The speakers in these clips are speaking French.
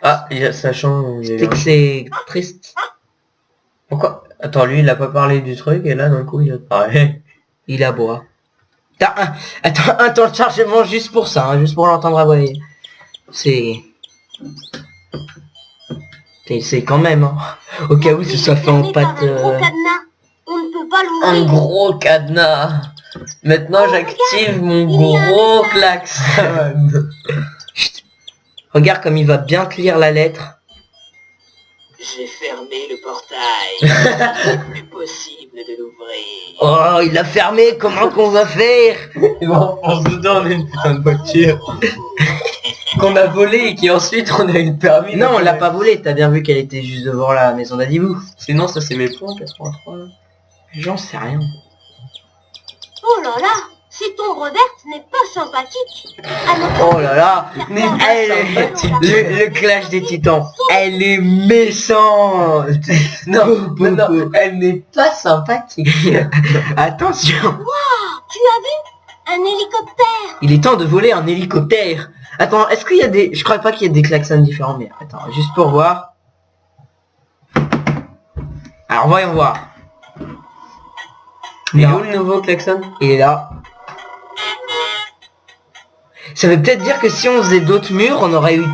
Ah, ça change. C'était que c'est triste. Pourquoi? Attends, lui, il a pas parlé du truc, et là, d'un coup, il a parlé. Il aboie. T'as un temps de chargement juste pour ça, hein, juste pour l'entendre aboyer. C'est quand même, hein, au cas où ce soit fait en pâte... On ne peut pas l'ouvrir. Un gros cadenas. Maintenant, j'active mon gros klaxon. Chut. Regarde comme il va bien te lire la lettre. J'ai fermé le portail. C'est plus possible de l'ouvrir. Oh, il l'a fermé, comment qu'on va faire? Et bon, on se dedans, on a une putain de voiture. Qu'on a volé et qui ensuite on a eu le permis. Non, on l'a pas volé, t'as bien vu qu'elle était juste devant la maison d'Adibou. Sinon, ça c'est mes points, 83. J'en sais rien. Oh là là, cette ombre verte n'est pas sympathique. Oh là là, Mais le clash des titans, elle est méchante. Non, elle n'est pas sympathique. Attention, Tu as vu un hélicoptère? il est temps de voler un hélicoptère. Attends, est-ce qu'il y a des... Je crois pas qu'il y ait des klaxons différents, mais attends, juste pour voir. Alors voyons voir. Il est Non. où le nouveau klaxon? Il est là. Ça veut peut-être dire que si on faisait d'autres murs, on aurait eu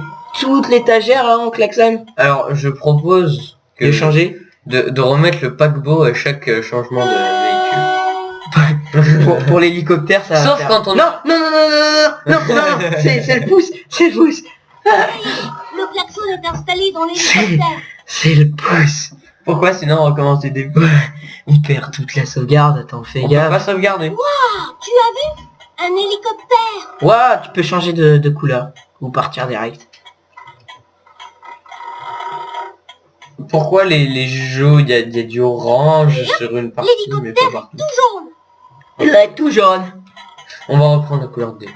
toute l'étagère là en klaxon. Alors, je propose De changer. de remettre le paquebot à chaque changement de véhicule. Pour l'hélicoptère, ça va Sauf faire... quand on... Non, c'est le pouce, c'est le pouce. Le klaxon est installé dans l'hélicoptère. C'est le pouce. Pourquoi sinon on recommence du début? On perd toute la sauvegarde, attends, fais On peut pas gaffe. sauvegarder. Tu as vu un hélicoptère? Ouah, tu peux changer de couleur ou partir direct. Pourquoi les jeux, il y a du orange sur une partie, mais pas L'hélicoptère partout? est tout jaune. Il est tout jaune. On va reprendre la couleur de début.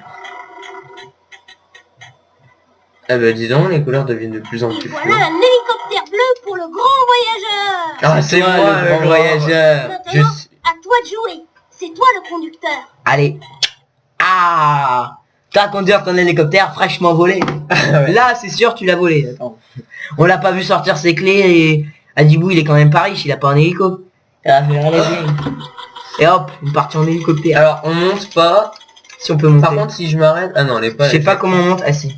Ah bah dis donc, les couleurs deviennent de plus en Et plus voilà floues. un hélicoptère bleu pour le grand voyageur. Ah, c'est toi, moi le le grand voyageur. Maintenant, à toi de jouer. C'est toi le conducteur. Allez. Ah, t'as conduire ton hélicoptère fraîchement volé. Ouais. Là, c'est sûr, tu l'as volé. Attends. On l'a pas vu sortir ses clés et Adibou, il est quand même pas riche, il a pas un hélico. Ah, et hop, une partie en hélicoptère. Alors on monte pas. Si on peut monter. Par contre si je m'arrête... Ah non, elle est pas... Je sais pas comment on monte. Ah si.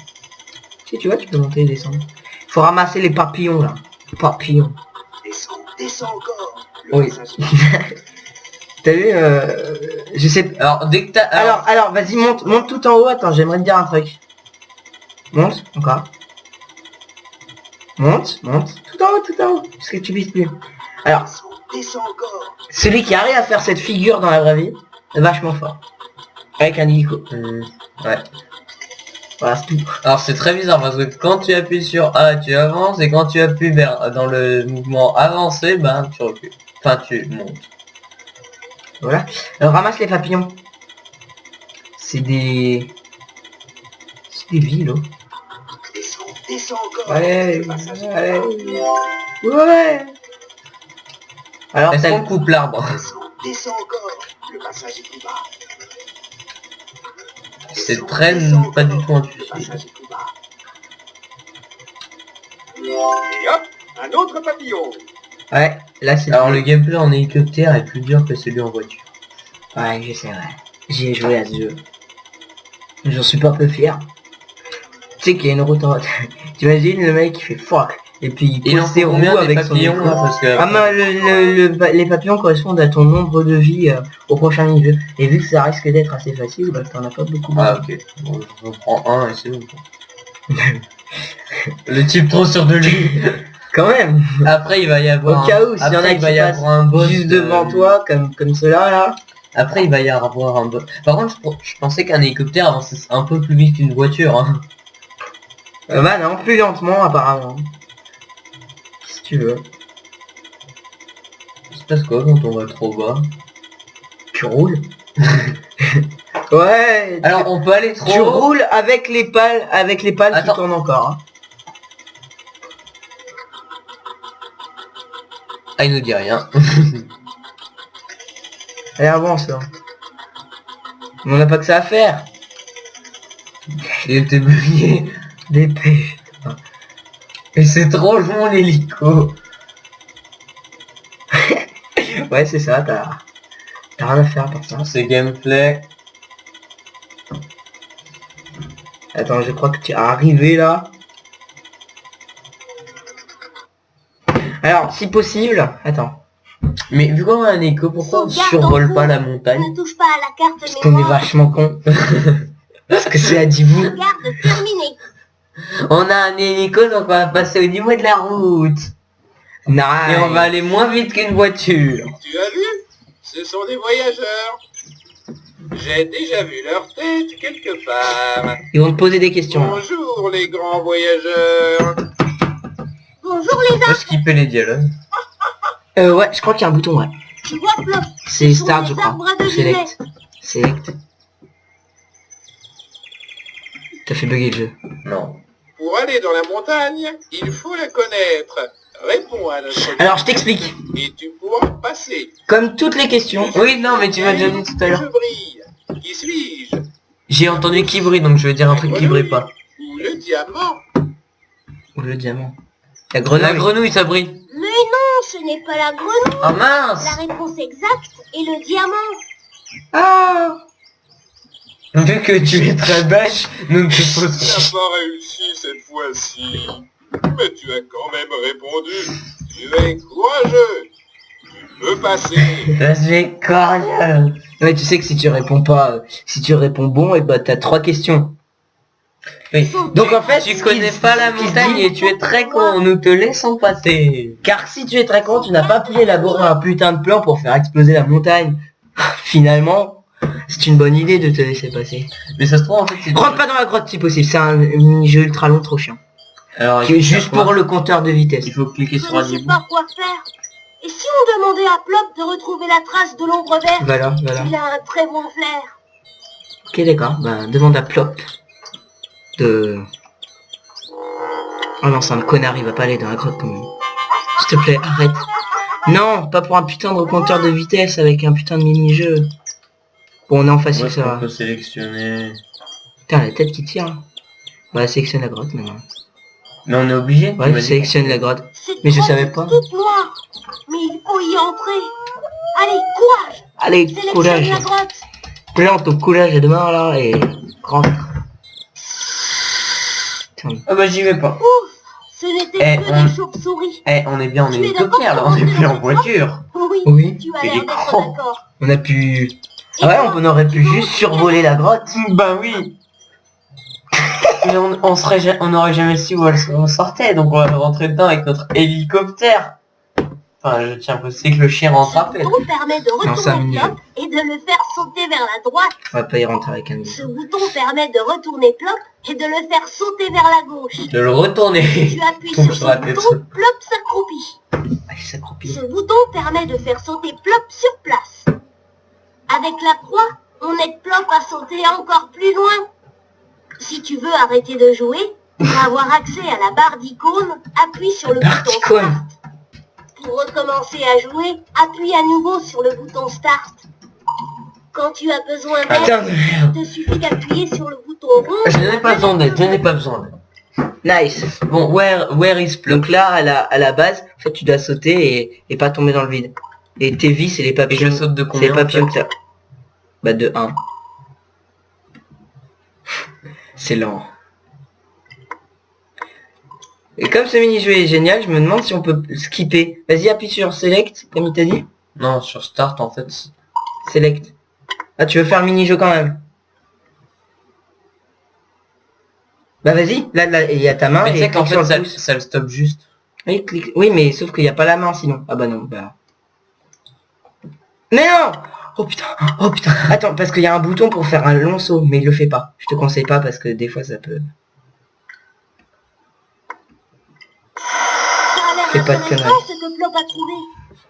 Si tu vois, tu peux monter et descendre. Faut ramasser les papillons là. Papillons. Descends encore. Oui. T'as vu je sais. Alors dès que t'as... Alors vas-y, monte tout en haut. Attends, j'aimerais te dire un truc. Monte, encore. Monte. Tout en haut. Parce que tu vises plus. Alors, Descends encore. celui qui arrive à faire cette figure dans la vraie vie, est vachement fort. Avec un hélico. Ouais. Voilà, c'est tout. Alors c'est très bizarre parce que quand tu appuies sur A, tu avances, et quand tu appuies dans le mouvement avancé, ben tu recules. Enfin tu montes. Voilà. Alors, ramasse les papillons. C'est des villes. Descends encore. Allez. Le passage est Allez. plus bas. Ouais. Alors, Est-ce t'as... qu'on coupe l'arbre? Descends encore. Le passage est plus bas. C'est très pas du tout Le intuitif. passage est plus bas. Et hop, un autre papillon. Ouais, là c'est... Alors le gameplay en hélicoptère est plus dur que celui en voiture. Ouais, je sais, ouais. J'y ai joué à ce jeu. J'en suis pas peu fier. Tu sais qu'il y a une route en... T'imagines le mec qui fait fuck. Et puis il Il en pose ses faut roues combien des avec son papillons écran. là parce que... Ah mais les papillons correspondent à ton nombre de vies au prochain niveau. Et vu que ça risque d'être assez facile, bah t'en as pas beaucoup. Ah ok. Bon, je prends un et c'est bon. Le type trop sûr de lui. Quand même. Après il va y avoir... Au cas où, s'il y en a Après, il qui va y passent avoir un boss juste devant toi, comme cela là. Après il va y avoir un boss. Par contre je pensais qu'un hélicoptère avançait un peu plus vite qu'une voiture. Hein. Bah non, plus lentement apparemment. Si tu veux. Il se passe quoi quand on va trop bas? Tu roules. Ouais. Alors on peut aller trop Tu haut. roules avec les pales Attends. qui tournent encore. Hein. Ah il nous dit rien. Allez avance là. On n'a pas que ça à faire. Il était bugué. Dépêche. Et c'est trop long l'hélico. Ouais, c'est ça, t'as rien à faire pour ça. C'est gameplay. Attends, je crois que tu es arrivé là. Alors, si possible... Attends. Mais vu qu'on a un écho, pourquoi on Sauvegarde survole en pas cours. la montagne? Ne touche pas à la carte Parce qu'on est mémoire. vachement con. Parce que c'est à Dibou. Sauvegarde terminée. On a un hélico, donc on va passer au niveau de la route. Nice. Et on va aller moins vite qu'une voiture. Tu as vu? Ce sont des voyageurs. J'ai déjà vu leur tête quelque part. Ils vont te poser des questions. Bonjour les grands voyageurs. Bonjour les On peut skipper les dialogues. Ouais, je crois qu'il y a un bouton, ouais. Tu vois Plop, C'est ce sont Start, des je crois. arbres de Select. Select. T'as fait bugger le jeu. Non. Pour aller dans la montagne, il faut la connaître. Réponds à notre Alors, je t'explique. et tu pourras passer. Comme toutes les questions, Oui, non, mais tu m'as déjà dit tout à Je l'heure. brille. Qui suis-je? J'ai entendu qui brille, donc je vais dire un truc qui brille pas. Ou le diamant? ou le diamant. La grenouille. La grenouille, ça brille. Mais non, ce n'est pas la grenouille. Ah mince! La réponse exacte est le diamant. Ah. Vu que tu es très bêche, nous ne te Tu posons n'as pas réussi cette fois-ci. Mais tu as quand même répondu. Tu es courageux. Tu peux passer. Je suis coriace. Ouais, tu sais que si tu réponds pas, si tu réponds bon, et bah t'as 3 questions. Oui. Donc en fait, Tu connais pas la montagne et tu es très con, nous te laissons passer. Car si tu es très con, tu n'as pas pu élaborer un putain de plan pour faire exploser la montagne. Finalement, c'est une bonne idée de te laisser passer. Mais ça se trouve en fait c'est... Rentre pas dans la grotte si possible, c'est un mini-jeu ultra long trop chiant. Alors, Qui est juste pour le compteur de vitesse. Il faut cliquer Je sur un ne sais début. pas quoi faire. Et si on demandait à Plop de retrouver la trace de l'ombre verte? Voilà. Il a un très bon flair. Ok d'accord, bah demande à Plop de... Oh non, c'est un connard, il va pas aller dans la grotte quand même. S'il te plaît, arrête. Non, pas pour un putain de compteur de vitesse avec un putain de mini-jeu. Bon, on est en facile, ça On va. peut sélectionner... Putain, la tête qui tire. Bah, sélectionne la grotte maintenant. Mais on est obligé. tu Ouais, m'as dit. sélectionne la grotte. Cette Mais je grotte savais est pas. toute noire. Mais il faut y entrer. Allez, courage. Allez, Sélectionne courage. la grotte. Plante ton courage demain là et... Rentre. Putain. Ah bah j'y vais pas. Ouf, ce n'était Eh, que on- des chauves-souris. Eh, on est bien en Tu es hélicoptère là, d'accord on est pour plus en rentrer dans voiture. Oui, Oui. tu as Il l'air est d'être con. d'accord. On a pu... Et Ah ouais, toi, on aurait pu tu veux juste aussi survoler la grotte. Bah oui. Mais on aurait jamais su où on sortait, donc on va rentrer dedans avec notre hélicoptère. Enfin, je tiens à préciser que le chien rentre Ce après. bouton permet de Non, c'est un retourner mini-jeu. Plop et de le faire sauter vers la droite. On va pas y rentrer avec un... Ce bouton permet de retourner Plop et de le faire sauter vers la gauche. De le retourner. Tu appuies Tombe sur sur la ce tête. bouton, Plop s'accroupit. Ah, il s'accroupit. Ce bouton permet de faire sauter Plop sur place. Avec la croix, on aide Plop à sauter encore plus loin. Si tu veux arrêter de jouer, pour avoir accès à la barre d'icônes, appuie sur le barre bouton d'icônes. Start. Pour recommencer à jouer, appuie à nouveau sur le bouton Start. Quand tu as besoin d'aide, Putain de merde. il te suffit d'appuyer sur le bouton rond. Je n'ai pas besoin d'aide, je n'ai pas besoin d'aide. Nice. Bon, where is Plop? Donc là, à la base, en fait, tu dois sauter et pas tomber dans le vide. Et tes vies, c'est les Et papillons. je saute de C'est combien les en papillons fait que t'as. Bah de 1. C'est lent. Et comme ce mini-jeu est génial, je me demande si on peut skipper. Vas-y, appuie sur Select, comme il t'a dit. Non, sur Start en fait. Select. Ah, tu veux faire le mini-jeu quand même. Bah vas-y, là, il y a ta main Mais tu et sais qu'en clique sur fait le ça, pouce. ça le stoppe juste. Oui, clique. Oui, mais sauf qu'il n'y a pas la main sinon. Ah bah non, bah... Mais non. Oh putain, attends, parce qu'il y a un bouton pour faire un long saut, mais il le fait pas. Je te conseille pas parce que des fois ça peut... Ça a l'air Fais pas de intéressant conneries. ce que Plop a trouvé.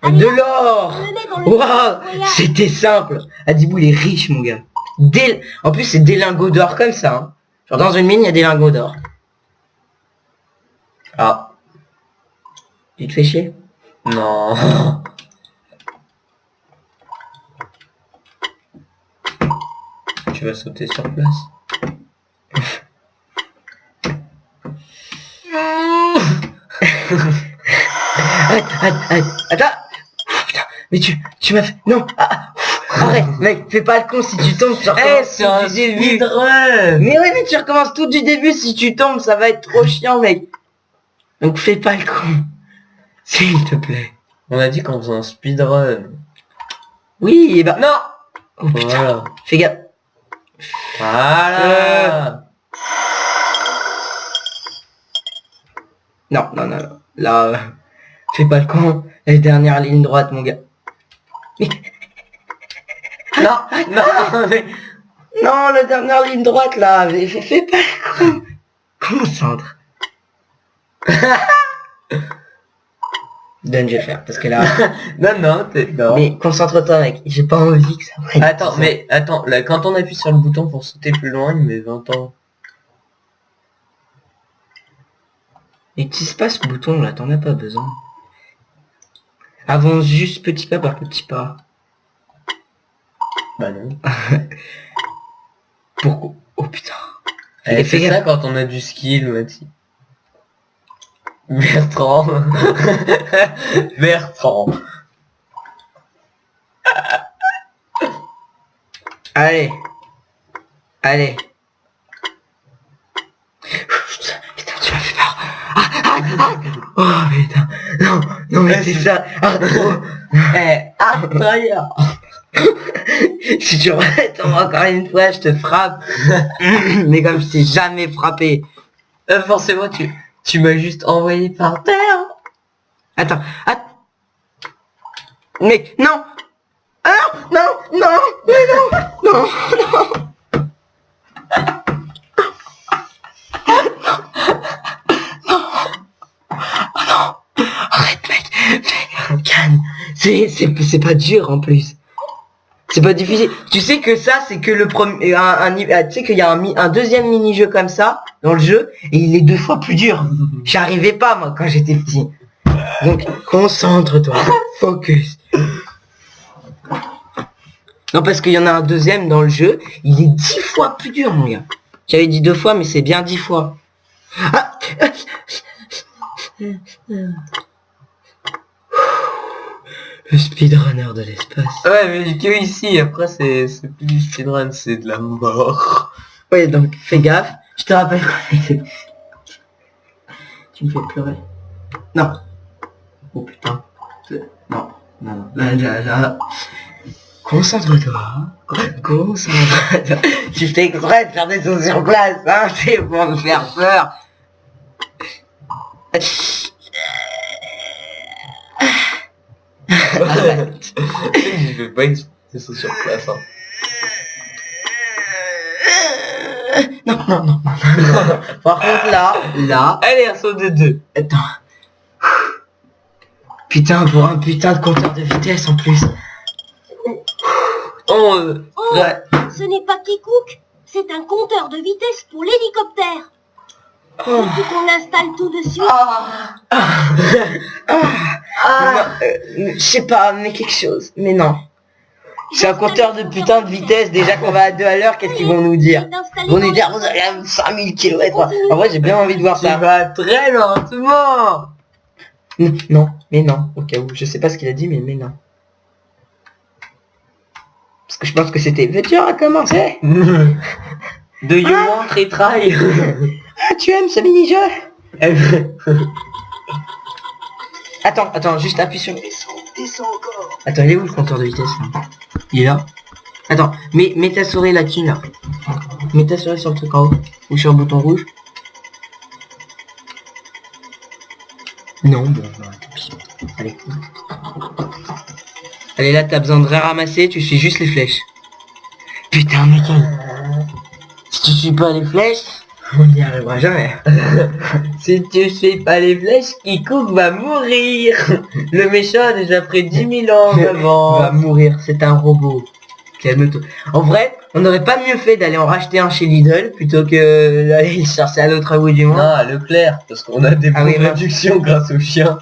Allez, De hop, l'or. on le met dans le Waouh, voyage. c'était simple. Adibou, il est riche, mon gars. En plus, c'est des lingots d'or comme ça. Hein. Genre dans une mine, il y a des lingots d'or. Ah, Tu te fais chier? non. Tu vas sauter sur place. Arrête. Attends. Putain, mais tu m'as fait... Non. Arrête, mec, fais pas le con si tu tombes, tu recommences c'est un tout du début. speedrun. Mais oui, mais tu recommences tout du début, si tu tombes, ça va être trop chiant, mec. Donc fais pas le con. S'il te plaît. On a dit qu'on faisait un speedrun. Oui, et bah... Non. Oh putain, Voilà. fais gaffe. Voilà. Non. Là, fais pas le con. La dernière ligne droite, mon gars. Non, mais... Non, la dernière ligne droite, là. Fais pas le con. Concentre. Donne, je vais le faire, parce que là... non, non. Mais concentre-toi, mec. J'ai pas envie que ça prenne. Attends, là, quand on appuie sur le bouton pour sauter plus loin, il met 20 ans. N'utilise pas ce bouton, là. T'en as pas besoin. Avance juste petit pas par petit pas. Bah non. Pourquoi? Oh putain. Elle Fais fait gaffe. ça quand on a du skill, Mathis. Bertrand. Bertrand. Allez. Putain, tu m'as fait peur. Oh putain. Non mais c'est ça. Ailleurs. Si tu retommes encore une fois, je te frappe. Mais comme je t'ai jamais frappé. Forcément, tu m'as juste envoyé par terre. Attends. Mec, non. Ah non. Arrête, mec. Calme. C'est pas dur en plus. C'est pas difficile. Tu sais que ça, c'est que le premier... tu sais qu'il y a un deuxième mini-jeu comme ça, dans le jeu, et il est 2 fois plus dur. J'y arrivais pas, moi, quand j'étais petit. Donc, concentre-toi. Focus. Non, parce qu'il y en a un deuxième dans le jeu, il est 10 fois plus dur, mon gars. J'avais dit 2 fois, mais c'est bien 10 fois. Ah le speedrunner de l'espace. Ouais, mais que ici, après, c'est plus du speedrun, c'est de la mort. Oui, donc fais gaffe. Je te rappelle qu'on était... Tu me fais pleurer. Non. Oh putain. Non. Là. Concentre-toi. Concentre-toi. Tu fais exprès de faire des sauts sur place, hein. C'est pour me faire peur. Je fais pas exprès, c'est sur place, hein. Non. Par contre là. Allez, un saut de 2. Attends. Putain, pour un putain de compteur de vitesse en plus. 11. Oh, Ouais. ce n'est pas Kikouk, c'est un compteur de vitesse pour l'hélicoptère. Oh. Il faut qu'on l'installe tout de suite. Je sais pas, mais quelque chose. Mais non. C'est un compteur de putain de vitesse. Déjà qu'on va à 2 à l'heure, qu'est-ce qu'ils vont nous dire? Ils vont nous dire vous allez à 5000 km. En vrai, j'ai bien envie de voir Tu ça. vas très lentement. Non, mais non. Au cas où, je sais pas ce qu'il a dit, mais non. Parce que je pense que c'était dur à commencer. Do you want retry? Ah, tu aimes ce mini-jeu? Attends, juste appuie sur... Descends encore. Attends, il est où le compteur de vitesse là? Il est là. Attends, mets ta souris là-dessus là. Mets ta souris sur le truc en haut. Ou sur le bouton rouge. Non, bon, bah, tant pis. Allez. Allez, là, t'as besoin de rien ramasser, tu suis juste les flèches. Putain, mec. Si tu suis pas les flèches, on n'y arrivera jamais. Si tu suis pas les flèches, Kikouk va mourir. Le méchant a déjà pris 10 000 ans avant. Va mourir, c'est un robot. Calme-toi. En vrai, on n'aurait pas mieux fait d'aller en racheter un chez Lidl plutôt que d'aller le chercher à l'autre bout du monde. Non, à Leclerc, parce qu'on a des Ah oui, bonnes réductions grâce aux chiens.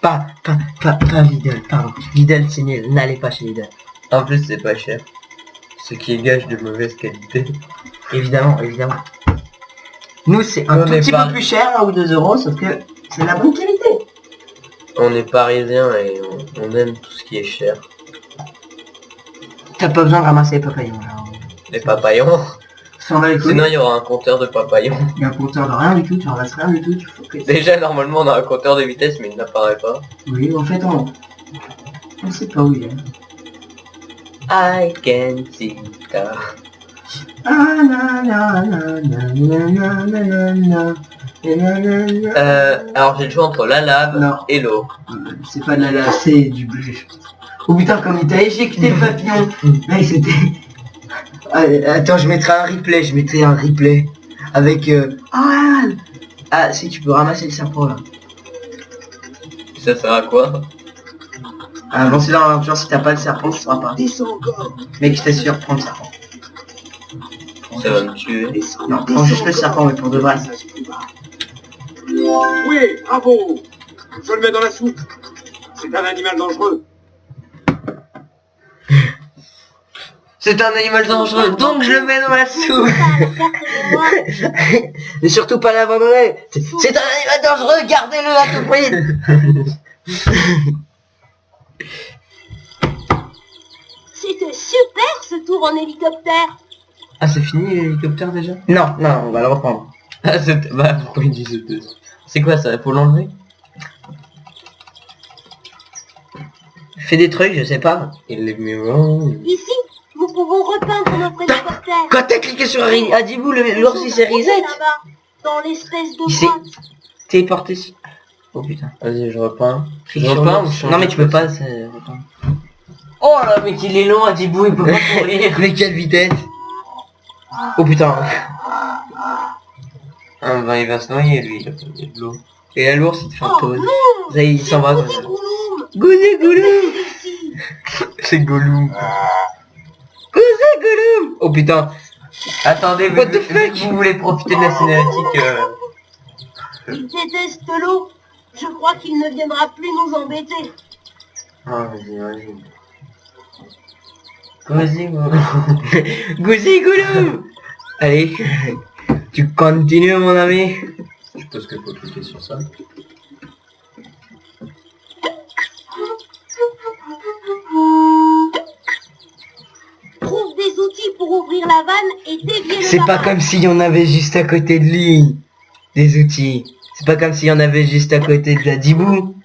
Pas Lidl, pardon. Lidl, c'est nul. N'allez pas chez Lidl. En plus, c'est pas cher. Ce qui est gage de mauvaise qualité. Évidemment. Nous, c'est un On tout est petit pas- peu plus cher, 1 ou 2 euros, sauf que C'est de la bonne qualité. On est parisiens et on aime tout ce qui est cher. T'as pas besoin de ramasser les papayons là. Les papayons. Ça en va les couilles. Sinon il y aura un compteur de papayons. Il y a un compteur de rien du tout, tu ramasses rien du tout, tu focuses. Déjà normalement on a un compteur de vitesse mais il n'apparaît pas. Oui, en fait on sait pas où il est. I can see that. Ah, na, na, na, na, na, na, na, na, na, na. Alors j'ai le choix entre la lave Non. et l'eau. C'est pas de la lave, c'est du bleu. Oh putain, comme il t'a éjecté le papillon. Mec, c'était... Attends, je mettrai un replay. Avec... Ah, si, tu peux ramasser le serpent, là. Ça sert à quoi? Avancer dans l'aventure, si t'as pas le serpent, ce sera pas. Descends encore. Mec, je t'assure, prends le serpent. Ça va me tuer. Non, prends juste le serpent, mais pour de vrai. Oui, bravo. Je le mets dans la soupe. C'est un animal dangereux. C'est un animal dangereux, donc je le mets dans la soupe. Mais surtout pas l'abandonner. C'est un animal dangereux, gardez-le à tout prix. C'était super ce tour en hélicoptère. Ah c'est fini l'hélicoptère déjà? Non, on va le reprendre. Ah c'est... Bah pourquoi il dit c'était... C'est quoi ça? Faut l'enlever? Fais des trucs, je sais pas. Il est mieux. Ici, nous pouvons repeindre notre hélicoptère. Quand t'as cliqué sur Adibou, l'ours il s'est reset. Là-bas, dans l'espèce de Il s'est grotte. téléporté. Oh putain. Vas-y je repeins. Clique sur l'ours. Non mais tu peux pas, c'est... Oh là mec il est long Adibou, il peut pas courir. Mais quelle vitesse. Oh putain. Ah bah il va se noyer lui, il a pas de l'eau. Et là l'ours il te fait un Oh pause. non, Ça y est, il s'en va. Goody Goulou. Gouzé Goulou. C'est Gollum. Gouzé Goulou. Oh putain. Attendez, What the fuck? vous voulez profiter de la cinématique Il déteste l'eau. Je crois qu'il ne viendra plus nous embêter. Ah vas-y. Vas-y, Gouzé Goulou. Allez. Tu continues mon ami. Je pense qu'il faut cliquer sur ça. Trouve des outils pour ouvrir la vanne et dévier le C'est pas lavage. comme s'il y en avait juste à côté de lui. Des outils. C'est pas comme s'il y en avait juste à côté de la Dibou.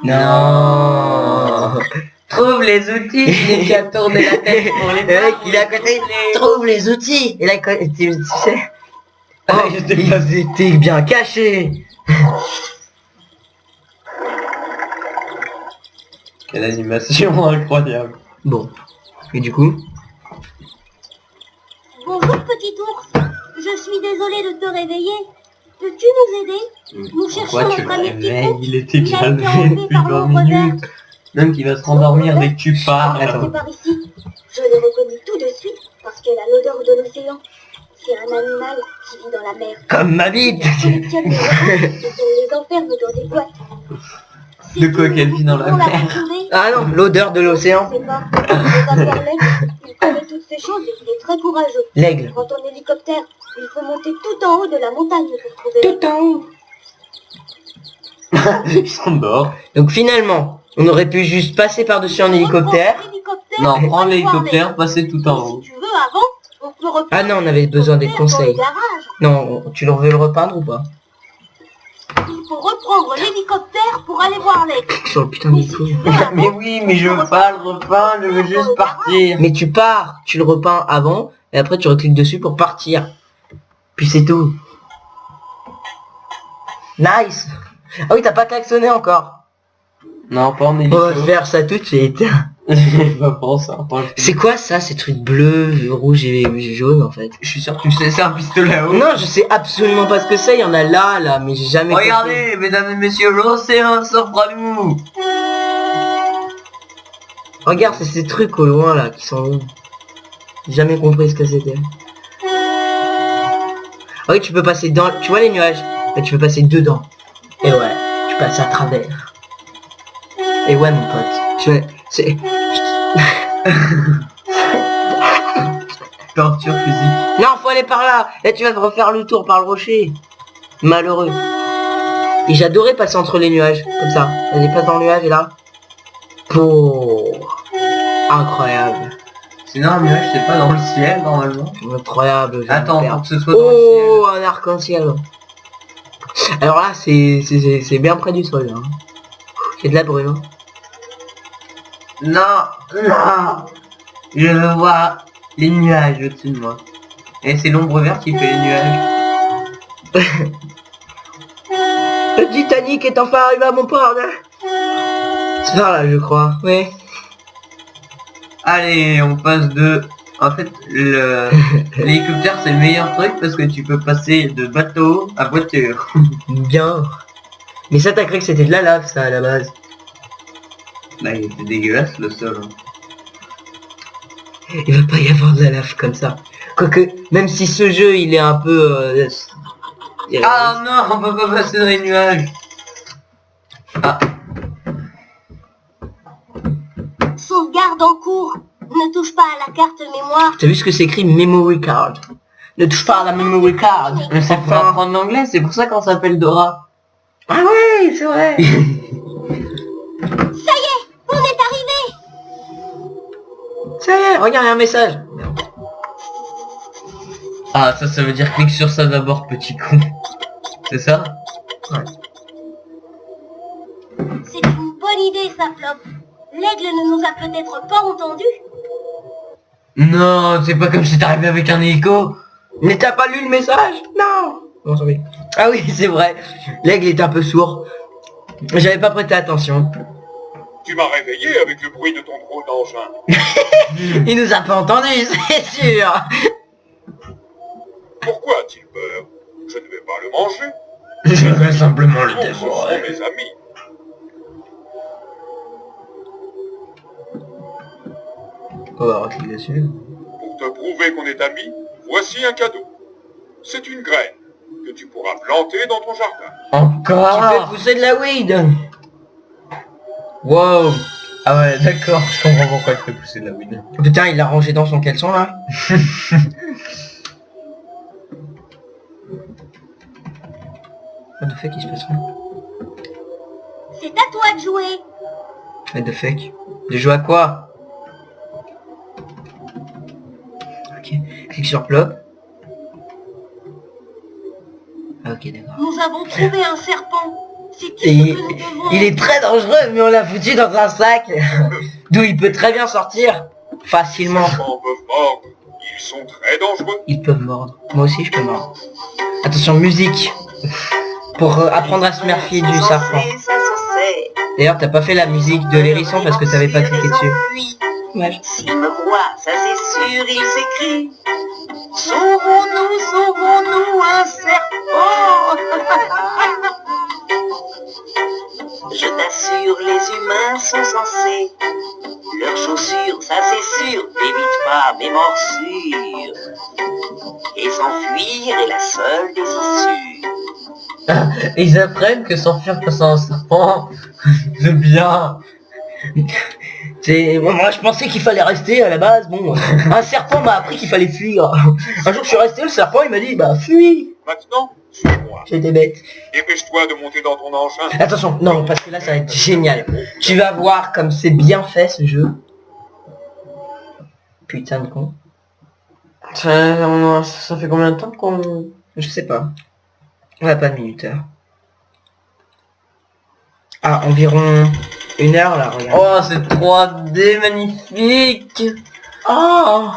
Non. Trouve les outils, il qui a tourné la tête pour les Le mec, il est à côté. Trouve les outils. Et là, tu sais. Oh, ils étaient bien cachés. Quelle animation incroyable. Bon. Et du coup? Bonjour petit ours. Je suis désolée de te réveiller. Peux-tu nous aider? Nous cherchons Pourquoi tu notre le ami petit réveilles? ours. Il était Il a déjà été levé enlevé depuis par 20 l'ombre minutes. verte. Même qu'il va se rendormir dès que tu pars. C'est par ici. Je l'ai reconnu tout de suite parce qu'elle a l'odeur de l'océan. C'est un animal qui vit dans la mer. Comme ma bite. Il collectionne les requins et on les enferme dans des boîtes. De quoi qu'elle vit dans la mer? Ah non, l'odeur de l'océan. Je sais pas. Il va voir l'aigle. Il connaît toutes ces choses et il est très courageux. L'aigle. Prends ton hélicoptère. Il faut monter tout en haut de la montagne pour trouver. Tout en haut. Ils sont dehors. Donc finalement, on aurait pu juste passer par-dessus en hélicoptère. Non, prends l'hélicoptère, passez tout en haut. Si tu veux, avant, on peut repeindre Ah non, on avait besoin des l'hélicoptère conseils. dans le garage. Non, tu leur veux le repeindre ou pas? Il faut reprendre l'hélicoptère pour aller voir l'aigle. Sur le putain Mais de si coup. tu veux, avant, Mais oui, mais je veux pas le repeindre, je veux juste partir. Mais tu pars, tu le repeins avant, et après tu recliques dessus pour partir. Puis c'est tout. Nice. Ah oui, t'as pas klaxonné encore. Non, pas en On hélico. va faire ça tout de suite. Pas pour ça. Attends, C'est quoi ça, ces trucs bleus, rouges et jaune en fait? Je suis sûr que tu sais, c'est un pistolet à eau. Non, je sais absolument pas ce que c'est, il y en a là, mais j'ai jamais compris. Regardez, mesdames et messieurs, l'océan s'offre à nous. Regarde, c'est ces trucs au loin là qui sont... J'ai jamais compris ce que c'était. Ah oui, tu peux passer dans... Tu vois les nuages? Là, tu peux passer dedans. Et ouais, tu passes à travers. Et ouais mon pote, c'est... Torture physique. Non, faut aller par là. Là, tu vas te refaire le tour par le rocher. Malheureux. Et j'adorais passer entre les nuages, comme ça. On passe dans le nuage et là. Oh, incroyable. Sinon, un nuage, c'est pas dans le ciel, normalement. Incroyable. je vais me Attends, perdre. pour que ce soit dans Oh, un arc-en-ciel. Alors là, c'est bien près du sol. Hein. Il y a de la brume. Hein. le ciel. Non, non. Je veux voir les nuages au-dessus de moi. Et c'est l'ombre verte qui fait les nuages. Le Titanic est enfin arrivé à mon port. C'est par là, je crois. Oui. Allez, on passe de... En fait, l'hélicoptère, c'est le meilleur truc parce que tu peux passer de bateau à voiture. Bien. Mais ça, t'as cru que c'était de la lave, ça, à la base. Là, il était dégueulasse, le sol. Il va pas y avoir de la lave comme ça. Quoique, même si ce jeu, il est un peu... Ah non, on peut pas passer dans les nuages. Ah, Sauvegarde en cours. Ne touche pas à la carte mémoire. T'as vu ce que c'est écrit memory card? Ne touche pas à la memory card. mais c'est pour apprendre l'anglais, c'est pour ça qu'on s'appelle Dora. Ah oui, c'est vrai. Ça y est, on est arrivé. Ça y est, regarde, il y a un message. Ah, ça veut dire clique sur ça d'abord, petit con. C'est ça? C'est une bonne idée, ça, Flop. L'aigle ne nous a peut-être pas entendus. Non, c'est pas comme si t'arrivais avec un hélico. Mais t'as pas lu le message? Non. Bon, ça va. Ah oui, c'est vrai. L'aigle est un peu sourd. J'avais pas prêté attention. Tu m'as réveillé avec le bruit de ton gros engin. Il nous a pas entendus, c'est sûr. Pourquoi a-t-il peur? Je ne vais pas le manger. Je vais simplement le Non, ce sont dévorer. mes amis. On va recliquer dessus. Pour te prouver qu'on est amis, voici un cadeau. C'est une graine que tu pourras planter dans ton jardin. Tu fais Encore. pousser de la weed. Wow. Ah ouais, d'accord, je comprends pourquoi tu fais pousser de la weed. Putain, il l'a rangé dans son caleçon là. What the fuck, il se passe rien. C'est à toi de jouer. What the fuck. De jouer à quoi? Ok, clique sur plop. Ah, ok, d'accord. Nous avons trouvé un serpent. C'est tout Et ce que nous devons. il est très dangereux, mais on l'a foutu dans un sac. D'où il peut très bien sortir. Facilement. Les serpents peuvent mordre. Ils sont très dangereux. Ils peuvent mordre. Moi aussi, je peux mordre. Attention, musique. Pour apprendre à se méfier du serpent. D'ailleurs, t'as pas fait la musique de l'hérisson parce que t'avais pas cliqué dessus. Ouais. S'il me voit, ça c'est sûr, il s'écrie. Sauvons-nous, sauvons-nous, un serpent. Je t'assure, les humains sont censés. Leurs chaussures, ça c'est sûr, n'évite pas mes morsures. Et s'enfuir est la seule des issues. Et ils apprennent que s'enfuir face à un serpent, c'est bien. Moi je pensais qu'il fallait rester à la base. Bon, un serpent m'a appris qu'il fallait fuir. Un jour je suis resté, le serpent il m'a dit bah fuis. Maintenant, suis-moi. J'étais bête. Dépêche-toi de monter dans ton engin. Attention, non, parce que là ça va être génial. Tu vas voir comme c'est bien fait ce jeu. Putain de con. Ça fait combien de temps qu'on... Je sais pas. On n'a pas de minuteur. Ah, environ 1 heure là, regarde. Oh, c'est 3D magnifique. Oh,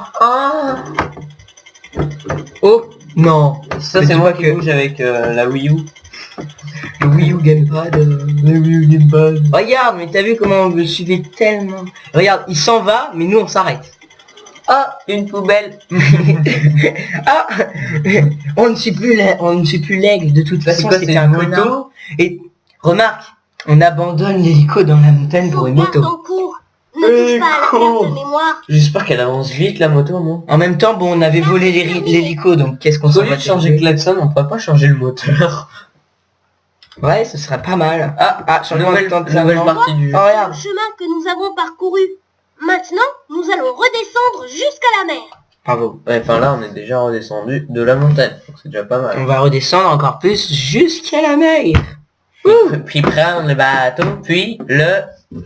oh, non. Ça Mais c'est tu moi vois qui que- bouge avec la Wii U. Le Wii U Gamepad. Le Wii U Gamepad. Regarde, mais t'as vu comment on le suivait tellement. Regarde, il s'en va, mais nous on s'arrête. Ah, une poubelle. Ah, on ne suit plus l'aigle. De toute façon, quoi, c'était c'est un une moto connard. Et remarque, on abandonne l'hélico dans la montagne pour une Sauvegarde moto. en cours. Ne touche pas à la cours. carte mémoire. J'espère qu'elle avance vite la moto, moi. En même temps, bon, on avait volé l'hélico, donc qu'est-ce qu'on Au s'en lieu va de changer le klaxon, on pourrait pas changer le moteur. Ouais, ce serait pas mal. Changement Nouvelle de temps de nouvelle servant. partie du jeu. Oh, C'est regarde. le chemin que nous avons parcouru. Maintenant, nous allons redescendre jusqu'à la mer. Bravo. Ouais, enfin là, on est déjà redescendu de la montagne. Donc c'est déjà pas On mal. va redescendre encore plus jusqu'à la mer. puis prendre le bateau, puis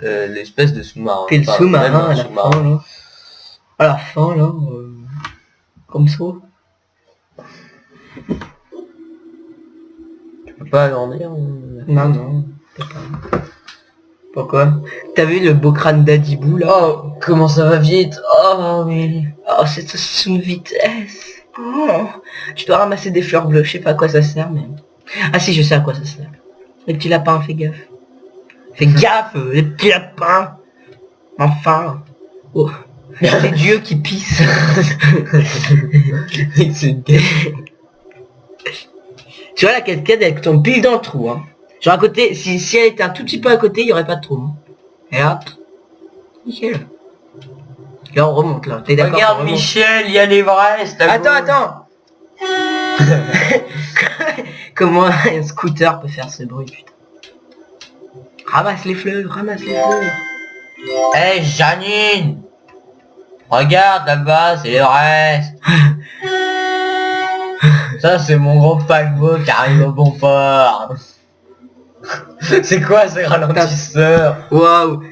l'espèce de sous-marin. Puis le Enfin, sous-marin même un à la sous-marin. fin, là. À la fin, là. Comme ça. Tu peux pas agrandir Non, non. Pourquoi? T'as vu le beau crâne d'Adibou, là? Oh, comment ça va vite. Oh, oui. Oh, cette sous vitesse. Oh, je dois ramasser des fleurs bleues, je sais pas à quoi ça sert, mais... Ah si, je sais à quoi ça sert. Les petits lapins, fais gaffe. Fais gaffe, les petits lapins. Enfin. Oh, c'est Dieu qui pisse. Tu vois, la cascade, elle tombe pile dans le trou, hein. Genre à côté, si elle était un tout petit peu à côté, il y aurait pas de trou. Hein. Et là, nickel. Là, on remonte, là. T'es d'accord? Regarde, on remonte. Michel, il y a l'Everest. à Attends, gauche. attends. Comment un scooter peut faire ce bruit, putain. Ramasse les fleurs, ramasse les fleurs. Hé, Janine. Regarde là-bas, c'est l'Everest. Ça, c'est mon gros paquebot qui arrive au bon port. C'est quoi ces ralentisseurs? Waouh.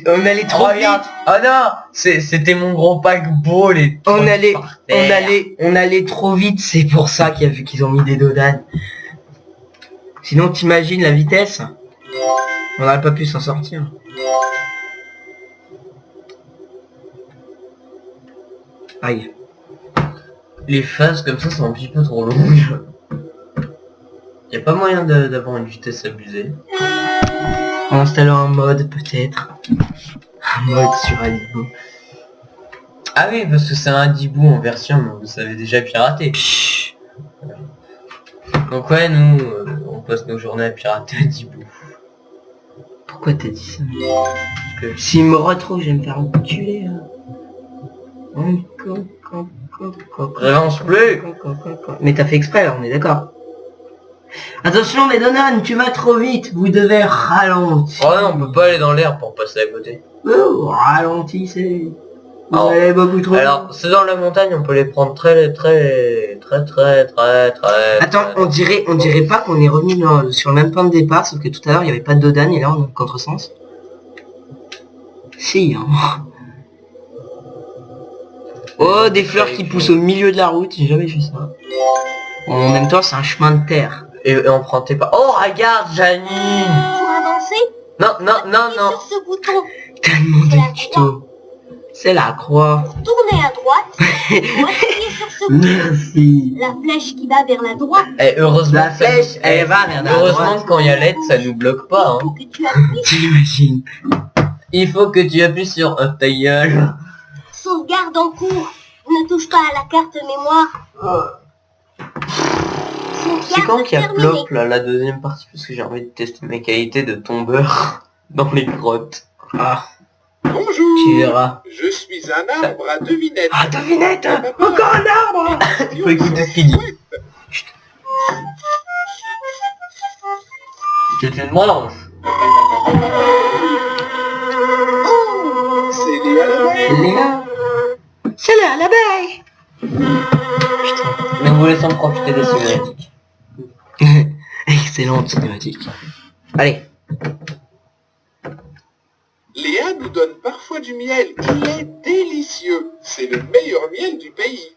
On allait trop vite. Regarde. Oh non, c'était mon gros paquebot, les On trucs allait, par terre. on allait trop vite, c'est pour ça qu'ils ont mis des dodanes. Sinon, t'imagines la vitesse? On n'aurait pas pu s'en sortir. Aïe. Les phases comme ça sont un petit peu trop longues. Y a pas moyen d'avoir une vitesse abusée. En installant un mode, peut-être. Un mode sur Alibo. Ah oui, parce que c'est un Dibou en version, mais vous savez déjà pirater. Donc ouais, nous, on passe nos journées à pirater un Dibou. Pourquoi t'as dit ça? Parce que S'il me retrouve, je vais me faire enculer, là. Relance plus. Mais t'as fait exprès, là, on est d'accord. Attention, mais Donan, tu vas trop vite. Vous devez ralentir. Oh non, on peut pas aller dans l'air pour passer à côté. Oh, ralentissez. Vous Oh. allez beaucoup trop vite. Alors, c'est dans la montagne, on peut les prendre très. Attends, on dirait pas qu'on est revenu sur le même point de départ, sauf que tout à l'heure, il n'y avait pas de Dodan, et là, on est en contresens. Si, hein. Oh, des fleurs qui poussent au milieu de la route, j'ai jamais vu ça. En même temps, c'est un chemin de terre. Et empruntez pas. Oh, regarde, Janine. Pour avancer, Non. appuyez sur ce bouton. T'as demandé le tuto. C'est la croix. Tournez à droite. Ou appuyez sur ce bouton. Merci. La flèche qui va vers la droite. Et heureusement, La flèche, elle va vers la heureusement droite. que quand il y a l'aide, ça nous bloque pas. Hein. Il faut que tu appuies. T'imagines. Il faut que tu appuies sur ta gueule. Sauvegarde en cours. Ne touche pas à la carte mémoire. C'est quand qu'il y a terminée. plop là, la deuxième partie, parce que j'ai envie de tester mes qualités de tombeur dans les grottes. Ah, Bonjour. tu verras. Je suis un arbre à devinettes. Ah, devinette. Encore un arbre. Il faut écouter ce qu'il dit. C'est une branche. C'est Léa l'abeille. Léa. C'est là, l'abeille. Mais vous laissons profiter des cinématiques. Excellente cinématique. Allez. Léa nous donne parfois du miel. Il est délicieux. C'est le meilleur miel du pays.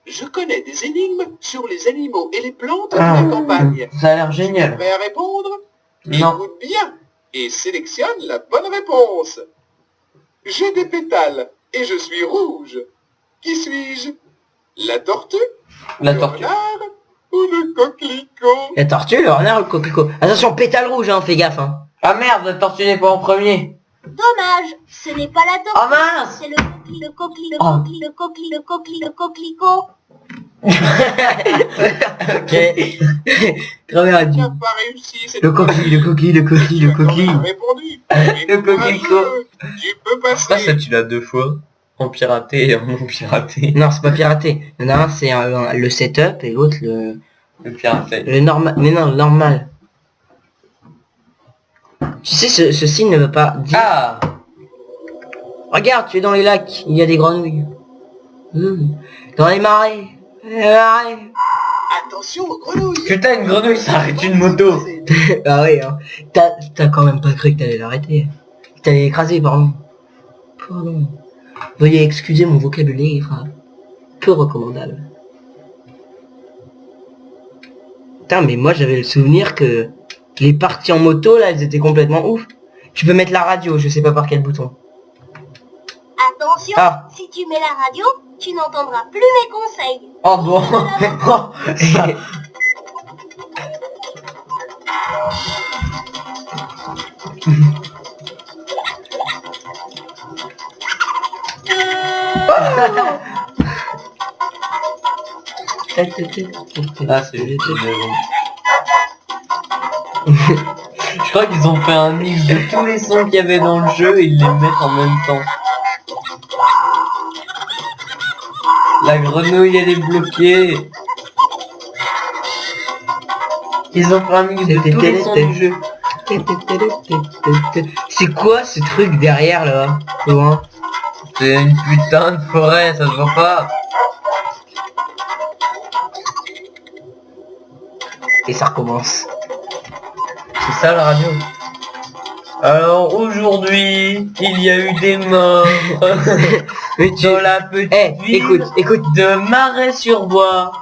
Je connais des énigmes sur les animaux et les plantes de la campagne. Ça a l'air génial. Prêt à répondre? Non. Écoute bien et sélectionne la bonne réponse. J'ai des pétales et je suis rouge. Qui suis-je? La tortue? La Le tortue. renard ou le coquelicot? La tortue, le renard, le coquelicot. Attention, pétale rouge, hein, fais gaffe, hein. Ah merde, la tortue n'est pas en premier. Dommage, ce n'est pas la tortue. Oh mince. C'est le coquelicot, le coquelicot, Oh. le coquelicot, le coquelicot, le coquelicot. Ok. Très bien Tu dit. n'as pas réussi cette Le coquille, le coquille, le coquille, le Tu as coquille. quand même répondu. Le coquelicot. Courageux. Tu peux Ça, passer. tu l'as deux fois. En piraté et en non piraté. Non, c'est pas piraté. Il y en a un, c'est le setup, et l'autre, Le piraté. le normal. Mais non, le normal. Tu sais, ce signe ne veut pas dire... Ah. Regarde, tu es dans les lacs, il y a des grenouilles. Dans les marais. Les marais. Attention aux grenouilles. Putain, une grenouille, ça arrête une moto. Bah oui, hein. T'as quand même pas cru que t'allais l'arrêter. Que t'allais l'écraser, pardon. Pardon. Veuillez excuser mon vocabulaire peu recommandable. Putain, mais moi j'avais le souvenir que les parties en moto là, elles étaient complètement ouf. Tu peux mettre la radio, je sais pas par quel bouton. Attention, Ah. si tu mets la radio, tu n'entendras plus mes conseils. Oh bon. Ça- Ah, c'est Je crois qu'ils ont fait un mix de tous les sons qu'il y avait dans le jeu et ils les mettent en même temps. La grenouille elle est bloquée. Ils ont fait un mix de tous les sons du jeu. C'est quoi ce truc derrière là, loin? C'est une putain de forêt, ça se voit pas. Et ça recommence. C'est ça la radio. Alors aujourd'hui, il y a eu des morts Mais tu... dans la petite ville écoute, de Marais-sur-Bois.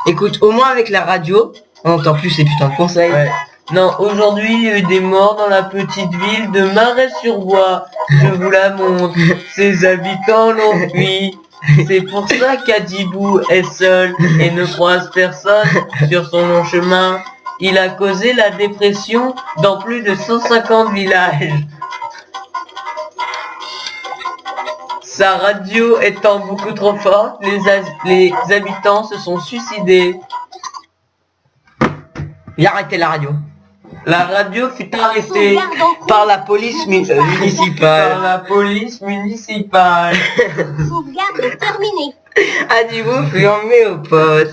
écoute, au moins avec la radio, on entend plus ces putains de conseils. Ouais. Non, aujourd'hui, il y a eu des morts dans la petite ville de Marais-sur-Bois. Je vous la montre. Ses habitants l'ont fui. C'est pour ça qu'Adibou est seul et ne croise personne sur son long chemin. Il a causé la dépression dans plus de 150 villages. Sa radio étant beaucoup trop forte, les habitants se sont suicidés. Il a arrêté la radio. La radio fut arrêtée Sauvegarde en cours. Par la police par municipale. la police municipale. Sauvegarde terminée. Adibou fut emmené au poste.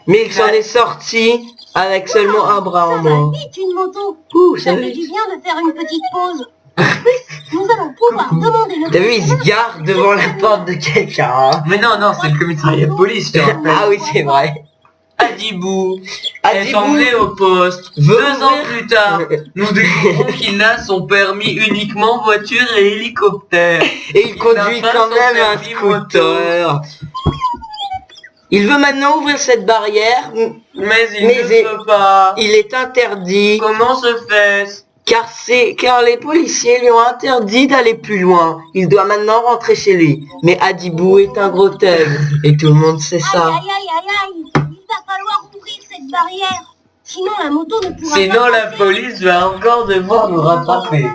Mais il s'en est sorti avec seulement un bras en Ça va moins. vite une moto. Ouh, Ça ça fait va. du bien de faire une petite pause. Nous allons pouvoir demander le T'as vu, il se gare devant la porte de quelqu'un. Hein. Mais non, non, c'est le commissariat de police, tu vois. Ah oui, c'est vrai. Adibou est Adibou emmené au poste. veut 2 ans ouvrir- plus tard, nous découvrons qu'il a son permis uniquement voiture et hélicoptère. Et il conduit n'a pas quand son même un permis scooter. Il veut maintenant ouvrir cette barrière, Mais il Mais ne peut pas. il est interdit Comment se fait-ce? car les policiers lui ont interdit d'aller plus loin. Il doit maintenant rentrer chez lui. Mais Adibou est un gros thug et tout le monde sait Aïe ça. aïe aïe aïe aïe. Il va falloir ouvrir cette barrière. Sinon la moto ne pourra Sinon pas la passer. police va encore devoir nous rattraper.